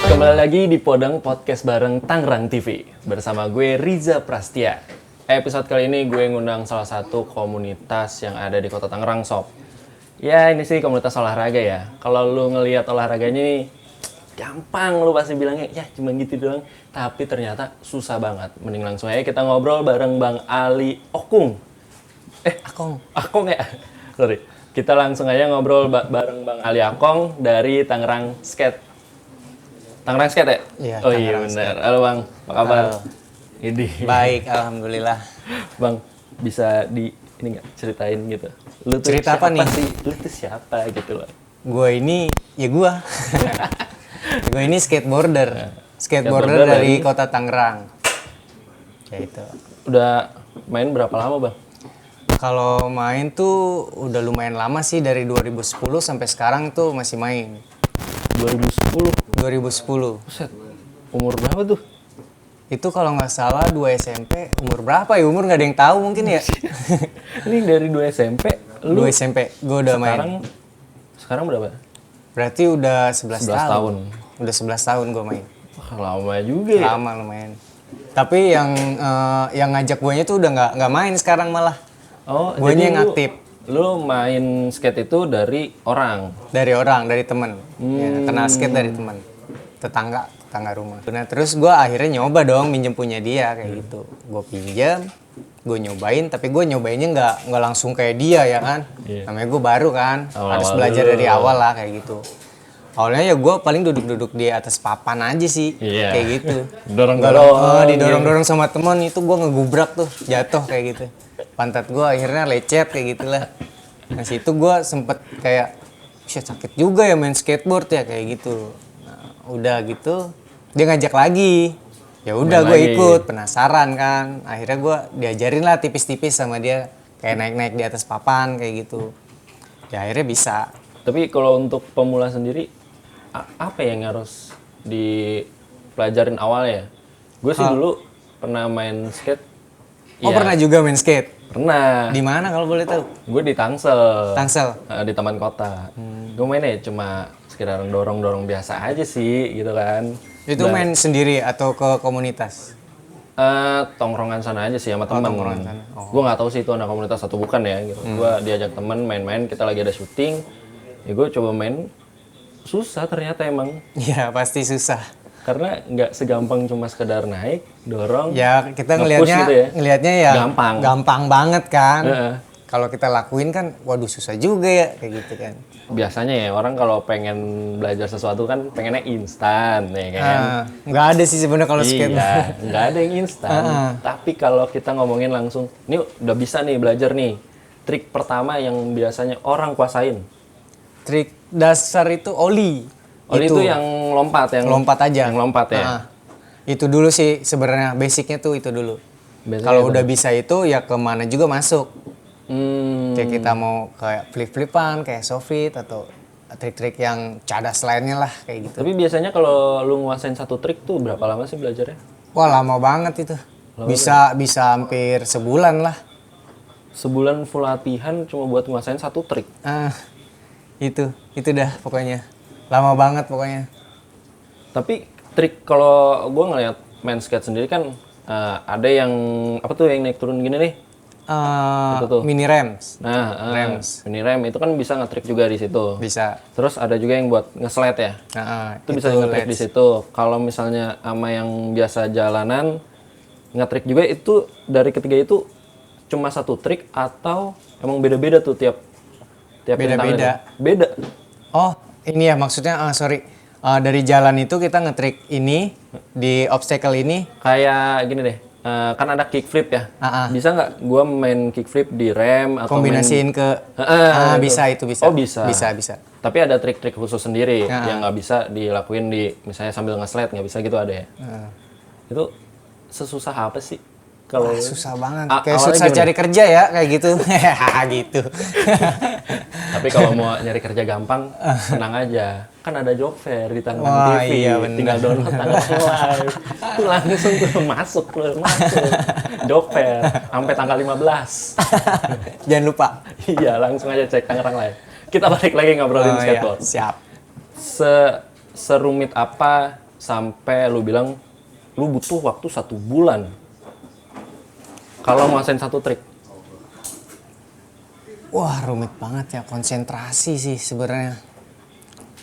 Kembali lagi di Podang Podcast bareng Tangerang TV. Bersama gue Riza Prastia. Episode kali ini gue ngundang salah satu komunitas yang ada di kota Tangerang, Sob. Ya ini sih komunitas olahraga ya. Kalau lu ngelihat olahraganya nih gampang, lu pasti bilangnya ya cuma gitu doang. Tapi ternyata susah banget. Mending langsung aja kita ngobrol bareng Bang Ali Okung. Akong ya? Sorry. Kita langsung aja ngobrol bareng Bang Ali Akong dari Tangerang Skate. Tangerang Skate ya? Iya, oh iya benar. Halo Bang, apa kabar? Ini. Baik, alhamdulillah. Bang, bisa ini nggak ceritain gitu? Lu tuh Cerita siapa apa nih? sih? Lu tuh siapa gitu loh? Gue ini, ya gue. Gue ini skateboarder. Skateboarder Dari kota Tangerang. Ya itu. Udah main berapa lama Bang? Kalau main tuh udah lumayan lama sih, dari 2010 sampai sekarang tuh masih main. 2010. 2010. Buset, umur berapa tuh? Itu kalau nggak salah 2 SMP, umur berapa ya? Umur nggak ada yang tahu mungkin ya. Ini dari 2 SMP, lu 2 SMP, gue udah main. Sekarang berapa? Berarti udah 11 tahun. Udah 11 tahun gue main. Wah, lama juga ya? Lama lumayan. Tapi yang ngajak guanya tuh udah nggak main sekarang malah. Oh, Guanya jadi yang aktif. Lu main skate itu dari orang? Dari temen. Ya, kenal skate dari temen. Tetangga rumah. Nah terus gue akhirnya nyoba dong minjem punya dia kayak gitu. Gue pinjam, gue nyobain, tapi gue nyobainnya nggak langsung kayak dia ya kan. Iya. Namanya gue baru kan, Awal-awal harus belajar dulu. dari awal lah kayak gitu. Awalnya ya gue paling duduk-duduk di atas papan aja sih, Iya. kayak gitu. Dorong-dorong. Didorong-dorong sama temen, itu gue ngegubrak tuh, jatuh kayak gitu. Pantat gue akhirnya lecet kayak gitulah. Nah situ gue sempet kayak, sakit juga ya main skateboard ya kayak gitu. Nah, udah gitu, dia ngajak lagi. Ya udah Main gue lagi. ikut, penasaran kan. Akhirnya gue diajarin lah tipis-tipis sama dia, kayak naik-naik di atas papan kayak gitu. Ya akhirnya bisa. Tapi kalau untuk pemula sendiri, apa yang harus dipelajarin awalnya? Gue sih dulu pernah main skate. Oh Ya, pernah juga main skate? Pernah. Di mana kalau boleh tahu? Gue di Tangsel. Tangsel. Di taman kota. Gue mainnya cuma sekedar dorong-dorong biasa aja sih gitu kan. Itu main sendiri atau ke komunitas? Tongkrongan sana aja sih sama teman. tongkrongan sana. Oh. Gue nggak tahu sih itu anak komunitas atau bukan ya. Gitu. Gue diajak temen main-main, kita lagi ada syuting. Ya gue coba main, susah ternyata emang. Iya pasti susah. Karena nggak segampang cuma sekedar naik, dorong. Ya kita nge-push ngelihatnya gitu ya. ngelihatnya ya Gampang. gampang banget kan. Heeh. Kalau kita lakuin kan, waduh susah juga ya kayak gitu kan. Biasanya ya orang kalau pengen belajar sesuatu kan pengennya instan ya kan. Nggak ada sih sebenarnya kalau skate. Iya, nggak ada yang instan. Tapi kalau kita ngomongin langsung, ini udah bisa nih belajar nih. Trik pertama yang biasanya orang kuasain. Trik dasar itu oli. Oli itu yang lompat, lompat aja. Yang lompat ya. Itu dulu sih sebenarnya basicnya tuh itu dulu. Biasanya Kalau itu. udah bisa itu ya kemana juga masuk. Hmm, Kayak kita mau kayak flip-flipan, kayak sofit atau trik-trik yang cadas lainnya lah kayak gitu. Tapi biasanya kalau lu nguasain satu trik tuh berapa lama sih belajarnya? Wah lama banget itu. Bisa hampir sebulan lah. Sebulan full latihan cuma buat nguasain satu trik. Itu dah pokoknya. Lama banget pokoknya. Tapi trik kalau gue ngeliat main skate sendiri kan ada yang apa tuh yang naik turun gini nih. Itu tuh. Mini rems. Nah, Rems. mini rem itu kan bisa nge-trick juga di situ. Bisa. Terus ada juga yang buat nge-slide ya. Itu bisa nge-trick di situ. Kalau misalnya sama yang biasa jalanan nge-trick juga itu dari ketiga itu cuma satu trik atau emang beda-beda tuh tiap Beda-beda. rintangannya? Beda. Oh, ini ya maksudnya sorry. Dari jalan itu kita nge-trick ini di obstacle ini. Kayak gini deh. Kan ada kickflip ya. Bisa nggak gua main kickflip di rem atau Kombinasiin ke bisa itu bisa. Oh, bisa. Bisa. Tapi ada trik-trik khusus sendiri yang nggak bisa dilakuin di misalnya sambil nge-slide, nggak bisa gitu ada ya. Itu sesusah apa sih? Kalau Wah, susah banget. A- Kayak awalnya susah gimana? cari kerja ya, kayak gitu. gitu. Tapi kalau mau nyari kerja gampang, tenang aja. Kan ada job fair di Tangerang Wah, TV. iya, bener. Tinggal download Tangerang Live. Itu langsung tuh masuk. Job fair sampai tanggal 15. Jangan lupa. Iya, langsung aja cek Tangerang Live. Kita balik lagi ngobrolin Oh, iya. skateboard. Siap. Serumit apa sampai lu bilang lu butuh waktu 1 bulan kalau nguasain satu trik? Wah, rumit banget ya. Konsentrasi sih sebenarnya.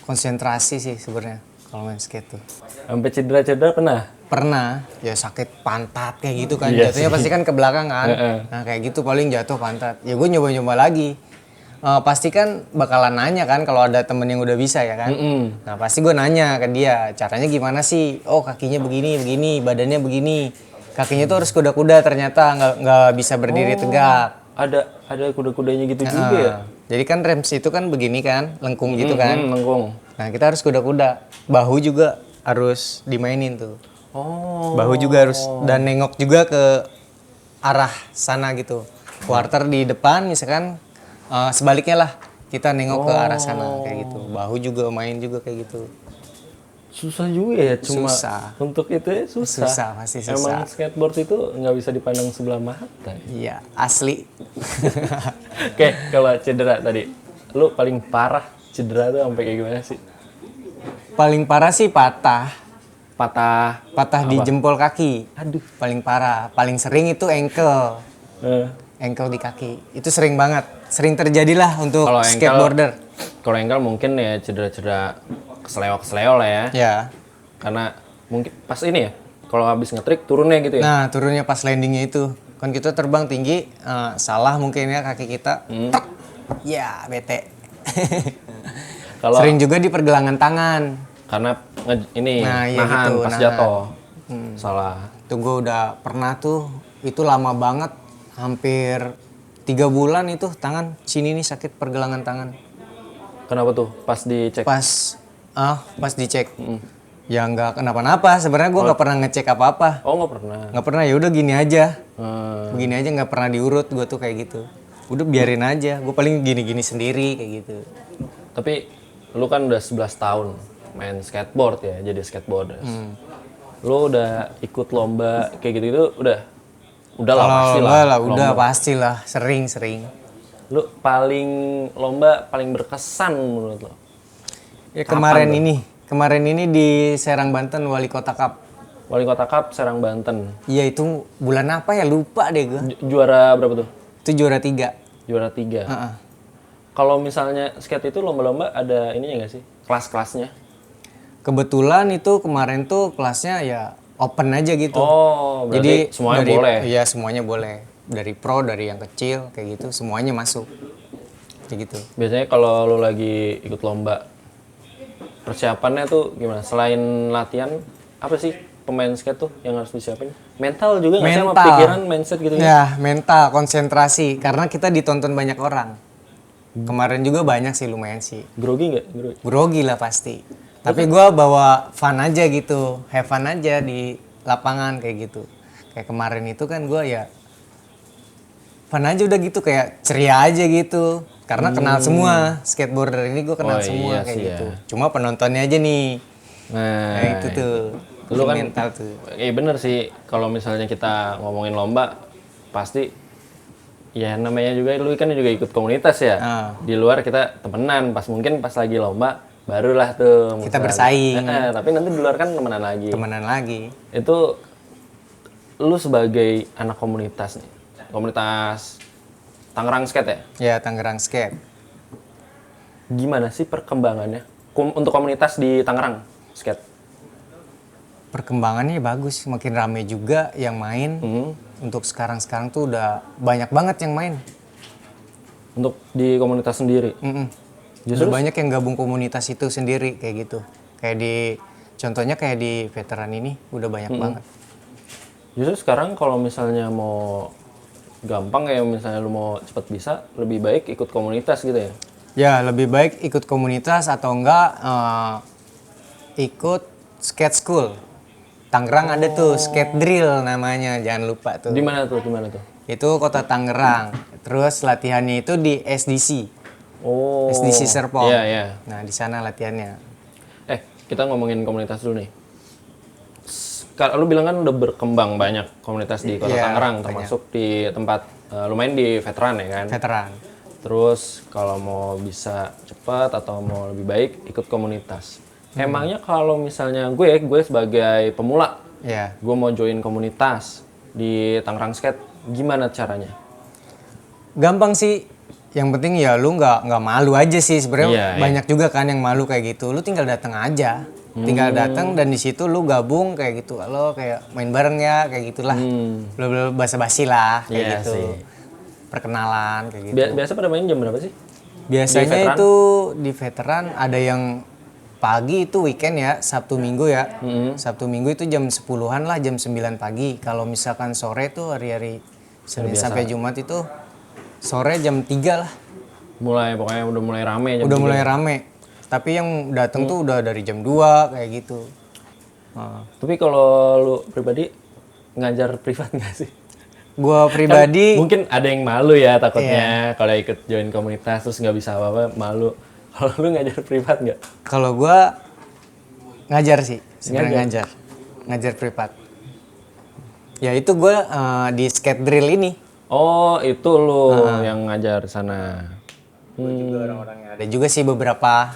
Konsentrasi sih sebenarnya kalau main skate tuh. Sampai cedera-cedera pernah? Pernah, ya sakit pantat kayak gitu kan. Iya Jatuhnya sih. pasti kan ke belakang kan. Heeh. Nah kayak gitu paling jatuh pantat. Ya gue nyoba-nyoba lagi. Pasti kan bakalan nanya kan kalau ada temen yang udah bisa ya kan. Mm-mm. Nah pasti gue nanya ke dia, caranya gimana sih? Oh kakinya begini, badannya begini. Kakinya tuh harus kuda-kuda ternyata nggak bisa berdiri tegak. Ada kuda-kudanya gitu juga ya? Jadi kan rems itu kan begini kan, lengkung gitu kan. Lengkung. Nah kita harus kuda-kuda. Bahu juga harus dimainin tuh. Oh. Bahu juga harus dan nengok juga ke arah sana gitu. Quarter di depan misalkan sebaliknya lah kita nengok ke arah sana kayak gitu. Bahu juga main juga kayak gitu. Susah juga ya, cuma Susah. untuk itu ya susah. Susah, pasti susah. Emang skateboard itu nggak bisa dipandang sebelah mata. Iya asli. Oke, kalau cedera tadi, lu paling parah cedera tuh sampai kayak gimana sih? Paling parah sih patah Patah di jempol kaki. Aduh. Paling parah. Paling sering itu ankle. Ankle di kaki. Itu sering banget. Sering terjadilah untuk Kalau ankle- skateboarder. Kalau ankle mungkin ya cedera-cedera kesleo lah ya. Ya. Karena mungkin pas ini ya, kalau habis ngetrik turunnya gitu ya. Nah, turunnya pas landingnya itu. Kan kita terbang tinggi, salah mungkin ya kaki kita. Tek. Ya, bete. Kalau Sering juga di pergelangan tangan. karena ini Nah, iya nahan gitu, pas nahan. jatuh. Salah. Itu gue udah pernah tuh, itu lama banget. Hampir 3 bulan itu tangan sini nih sakit pergelangan tangan. Kenapa tuh? Pas dicek. Pas dicek. Ya nggak kenapa-napa. Sebenarnya gue nggak pernah ngecek apa-apa. Oh, nggak pernah. Nggak pernah, ya udah gini aja. Hmm. Begini aja nggak pernah diurut gue tuh kayak gitu. Udah biarin aja. Gue paling gini-gini sendiri kayak gitu. Tapi lu kan udah 11 tahun main skateboard ya, jadi skateboarder. Lu udah ikut lomba kayak gitu-gitu udah lah pasti lah. Enggak lah, udah lomba. pastilah, sering. Lu lomba paling berkesan menurut lo? Ya kemarin ini di Serang Banten Wali Kota Cup. Wali Kota Cup Serang Banten. Iya itu bulan apa ya lupa deh gue. Juara berapa tuh? Itu juara 3. Juara 3. Kalau misalnya skate itu lomba-lomba ada ininya nggak sih? Kelas-kelasnya? Kebetulan itu kemarin tuh kelasnya ya open aja gitu. Oh, berarti semuanya boleh? Iya semuanya boleh. Dari pro, dari yang kecil kayak gitu semuanya masuk. Kayak gitu. Biasanya kalau lu lagi ikut lomba, persiapannya tuh gimana? Selain latihan, apa sih pemain skate tuh yang harus disiapin? Mental juga nggak sih sama pikiran, mindset gitu ya? Ya, mental, konsentrasi. Karena kita ditonton banyak orang. Kemarin juga banyak sih, lumayan sih. Grogi nggak? Grogi. Grogi lah pasti. Tapi gue bawa fun aja gitu. Have fun aja di lapangan kayak gitu. Kayak kemarin itu kan gue ya fun aja udah gitu. Kayak ceria aja gitu. Karena kenal semua. Skateboarder ini gue kenal Oh, semua iya kayak sih gitu. ya. Cuma penontonnya aja nih. Nah, Nah itu tuh. Lu kan mental tuh. Iya bener sih, kalau misalnya kita ngomongin lomba, pasti ya namanya juga, lu kan juga ikut komunitas ya. Di luar kita temenan, mungkin pas lagi lomba, barulah tuh. Kita misalnya. bersaing. Tapi nanti di luar kan temenan lagi. Temenan lagi. Itu, lu sebagai anak komunitas nih, komunitas Tangerang Skate ya? Ya Tangerang Skate. Gimana sih perkembangannya untuk komunitas di Tangerang Skate? Perkembangannya bagus, makin rame juga yang main. Untuk sekarang tuh udah banyak banget yang main. Untuk di komunitas sendiri? Justru banyak yang gabung komunitas itu sendiri kayak gitu. Contohnya kayak di veteran ini udah banyak banget. Justru sekarang kalau misalnya mau gampang kayak misalnya lu mau cepet bisa, lebih baik ikut komunitas gitu ya? Ya lebih baik ikut komunitas atau enggak ikut skate school. Tangerang ada tuh skate drill namanya, jangan lupa tuh. Di mana tuh? Di mana tuh? Itu kota Tangerang. Terus latihannya itu di SDC. Oh. SDC Serpong. Iya, iya. Nah, di sana latihannya. Kita ngomongin komunitas dulu nih. Kalau lu bilang kan udah berkembang banyak komunitas di Kota Iya, Tangerang, banyak. termasuk di tempat lumayan di veteran ya kan. Veteran. Terus kalau mau bisa cepat atau mau lebih baik ikut komunitas. Emangnya kalau misalnya gue sebagai pemula, Iya. gue mau join komunitas di Tangerang Skate, gimana caranya? Gampang sih. Yang penting ya lu nggak malu aja sih sebenarnya. Iya, iya. Banyak juga kan yang malu kayak gitu. Lu tinggal datang aja. Tinggal datang dan di situ lu gabung kayak gitu. Lo kayak main bareng ya kayak gitulah. Belum basa-basi lah kayak Iya gitu. sih. Perkenalan kayak gitu. Biasa pada main jam berapa sih? Biasanya Di veteran? itu di veteran ada yang pagi itu weekend ya, Sabtu Minggu ya. Sabtu Minggu itu jam 10-an lah, jam 9 pagi. Kalau misalkan sore tuh hari-hari Senin sampai Jumat itu sore jam 3 lah. Pokoknya udah mulai rame jam Udah 3. mulai rame. Tapi yang datang tuh udah dari jam 2 kayak gitu. Tapi kalau lu pribadi ngajar privat nggak sih? Gua pribadi Mungkin ada yang malu ya takutnya kalau ikut join komunitas terus nggak bisa apa-apa, malu. Kalau lu ngajar privat nggak? kalau gua ngajar sih, sebenarnya ngajar privat. Ya itu gua di skate drill ini. Oh, itu lu yang ngajar sana. Juga orang-orangnya ada juga sih beberapa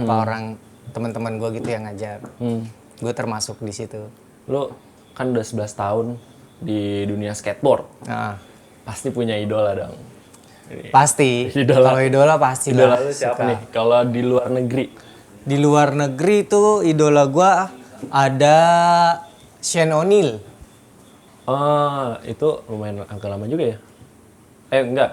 orang teman-teman gua gitu yang ngajar. Gue termasuk di situ. Lu kan udah 11 tahun di dunia skateboard. Nah, Pasti punya idola dong. pasti. Idola. Kalau idola pasti Idola lah. lu siapa nih? Kalau di luar negeri? Di luar negeri tuh idola gua ada Shane O'Neill. Oh, itu lumayan agak lama juga ya? Enggak.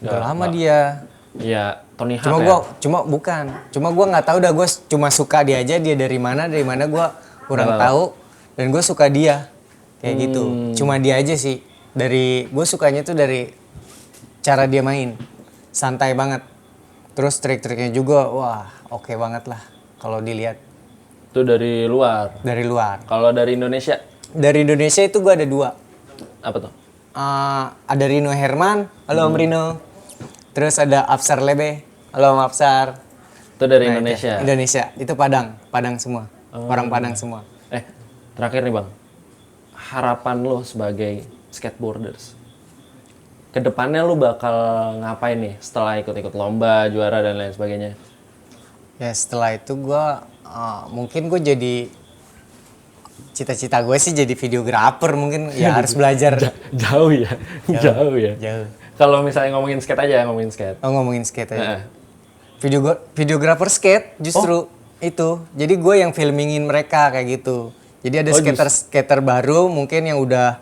Udah lama dia. Iya, Tony Hawk Cuma ya? gua nggak tahu dah, gue cuma suka dia aja. Dia dari mana gua kurang tahu, dan gue suka dia kayak gitu. Cuma dia aja sih. Gue sukanya tuh dari cara dia main, santai banget. Terus trik-triknya juga wah oke banget lah kalau dilihat Itu dari luar. dari luar. Kalau dari Indonesia, Dari Indonesia itu gue ada 2. apa tuh? Ada Rino Herman, halo Om Rino. Terus ada Afsar Lebe, halo Om Afsar. Itu dari Nah, Indonesia. Indonesia, itu Padang semua, orang Padang semua. Terakhir nih Bang. Harapan lo sebagai skateboarders. Kedepannya lo bakal ngapain nih setelah ikut-ikut lomba, juara dan lain sebagainya? Ya setelah itu mungkin gue jadi, cita-cita gue sih jadi videografer mungkin. Ya harus belajar. Jauh ya? Jauh ya? Jauh. Kalau misalnya ngomongin skate aja, ngomongin skate. Oh ngomongin skate aja. Heeh. Videografer skate justru itu. Jadi gue yang filmingin mereka kayak gitu. Jadi ada skater baru mungkin yang udah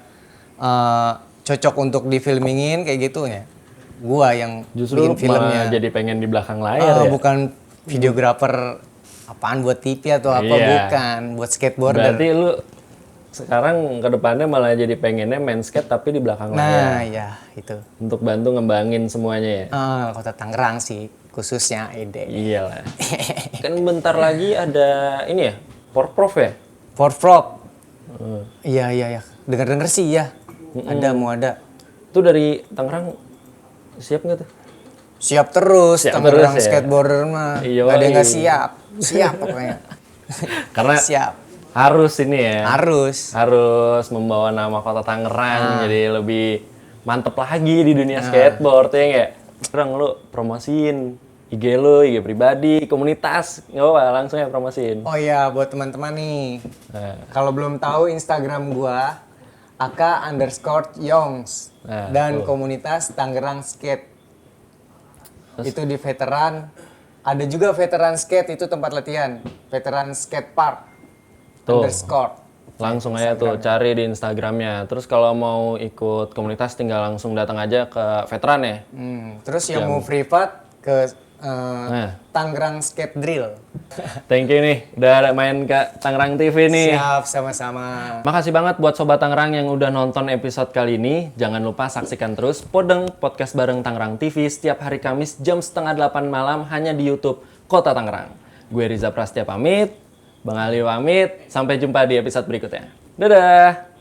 cocok untuk difilmingin kayak gitu ya. Gue yang Justru bikin malah filmnya. jadi pengen di belakang layar ya? Bukan videografer apaan buat TV atau apa, Iya. bukan buat skateboarder. Berarti lu sekarang kedepannya malah jadi pengennya main skate tapi di belakang layar. Nah ya itu. Untuk bantu ngembangin semuanya ya? Kota Tangerang sih khususnya ide. Iyalah. Kan bentar lagi ada ini ya, Porprov ya? Ford Frog. Iya. Dengar sih ya. Mau ada. Itu dari Tangerang siap nggak tuh? Siap terus, Siap Tangerang terus ya? skateboarder mah. Iya, Gak ada yang iya. nggak siap. Siap pokoknya. Karena Siap. harus ini ya. Harus. Harus membawa nama kota Tangerang jadi lebih mantep lagi di dunia skateboard ya nggak? Sekarang lu promosiin IG lu, IG pribadi, komunitas, nggak apa-apa, langsung ya promosiin. Oh iya, buat teman-teman nih. Nah, Kalau belum tahu Instagram gua aka_yongs Nah, dan komunitas Tangerang Skate. Itu di veteran. Ada juga veteran skate, itu tempat latihan. Veteran Skate Park. Tuh. _. langsung aja tuh cari di Instagramnya. Terus kalau mau ikut komunitas tinggal langsung datang aja ke veteran ya. Terus yang mau privat ke Nah. Tangerang Skate Drill. Thank you nih, udah ada main ke Tangerang TV nih. Siap, sama-sama. Makasih banget buat Sobat Tangerang yang udah nonton episode kali ini. Jangan lupa saksikan terus Podeng Podcast bareng Tangerang TV setiap hari Kamis jam 7:30 malam hanya di YouTube Kota Tangerang. Gue Riza Prastia pamit. Bang Ali pamit, sampai jumpa di episode berikutnya. Dadah!